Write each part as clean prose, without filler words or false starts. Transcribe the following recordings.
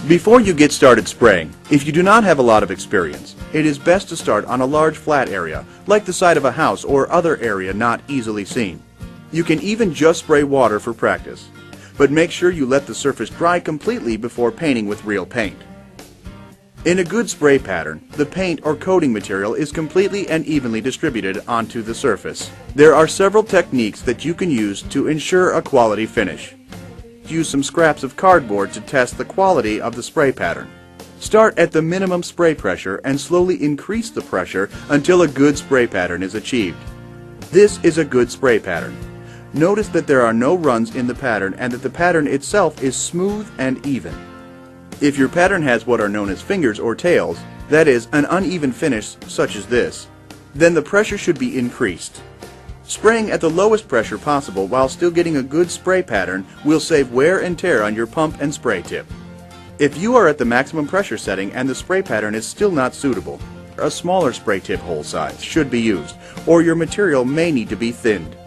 Before you get started spraying, if you do not have a lot of experience, it is best to start on a large flat area, like the side of a house or other area not easily seen. You can even just spray water for practice, but make sure you let the surface dry completely before painting with real paint. In a good spray pattern, the paint or coating material is completely and evenly distributed onto the surface. There are several techniques that you can use to ensure a quality finish. Use some scraps of cardboard to test the quality of the spray pattern. Start at the minimum spray pressure and slowly increase the pressure until a good spray pattern is achieved. This is a good spray pattern. Notice that there are no runs in the pattern and that the pattern itself is smooth and even. If your pattern has what are known as fingers or tails, that is, an uneven finish such as this, then the pressure should be increased. Spraying at the lowest pressure possible while still getting a good spray pattern will save wear and tear on your pump and spray tip. If you are at the maximum pressure setting and the spray pattern is still not suitable, a smaller spray tip hole size should be used, or your material may need to be thinned.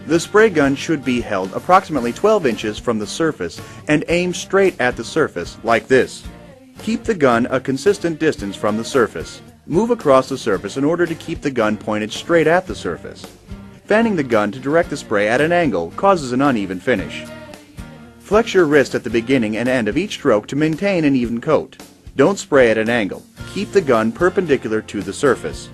The spray gun should be held approximately 12 inches from the surface and aim straight at the surface, like this. Keep the gun a consistent distance from the surface. Move across the surface in order to keep the gun pointed straight at the surface. Fanning the gun to direct the spray at an angle causes an uneven finish. Flex your wrist at the beginning and end of each stroke to maintain an even coat. Don't spray at an angle. Keep the gun perpendicular to the surface.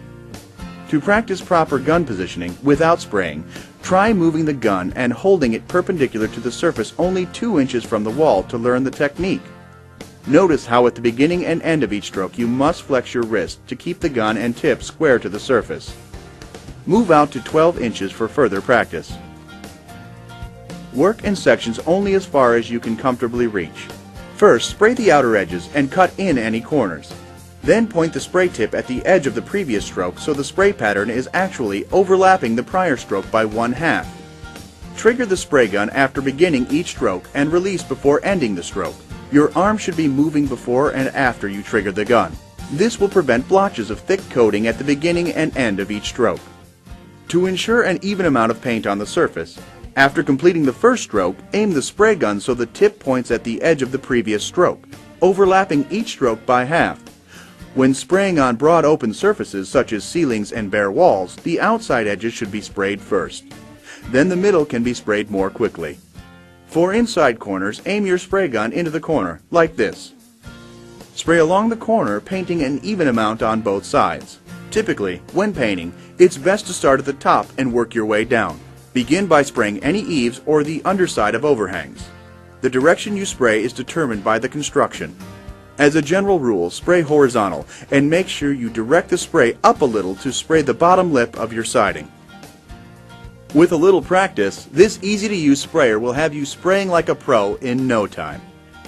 To practice proper gun positioning without spraying, try moving the gun and holding it perpendicular to the surface only 2 inches from the wall to learn the technique. Notice how at the beginning and end of each stroke you must flex your wrist to keep the gun and tip square to the surface. Move out to 12 inches for further practice. Work in sections only as far as you can comfortably reach. First, spray the outer edges and cut in any corners. Then point the spray tip at the edge of the previous stroke so the spray pattern is actually overlapping the prior stroke by 1/2. Trigger the spray gun after beginning each stroke and release before ending the stroke. Your arm should be moving before and after you trigger the gun. This will prevent blotches of thick coating at the beginning and end of each stroke. To ensure an even amount of paint on the surface, after completing the first stroke, aim the spray gun so the tip points at the edge of the previous stroke, overlapping each stroke by 1/2. When spraying on broad open surfaces such as ceilings and bare walls, the outside edges should be sprayed first. Then the middle can be sprayed more quickly. For inside corners, aim your spray gun into the corner, like this. Spray along the corner, painting an even amount on both sides. Typically, when painting, it's best to start at the top and work your way down. Begin by spraying any eaves or the underside of overhangs. The direction you spray is determined by the construction. As a general rule, spray horizontal and make sure you direct the spray up a little to spray the bottom lip of your siding. With a little practice, this easy-to-use sprayer will have you spraying like a pro in no time.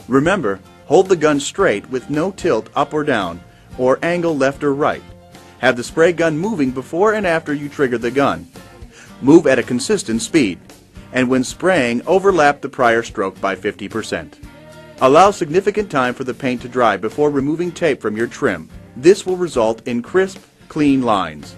Remember, hold the gun straight with no tilt up or down, or angle left or right. Have the spray gun moving before and after you trigger the gun. Move at a consistent speed, and when spraying, overlap the prior stroke by 50%. Allow significant time for the paint to dry before removing tape from your trim. This will result in crisp, clean lines.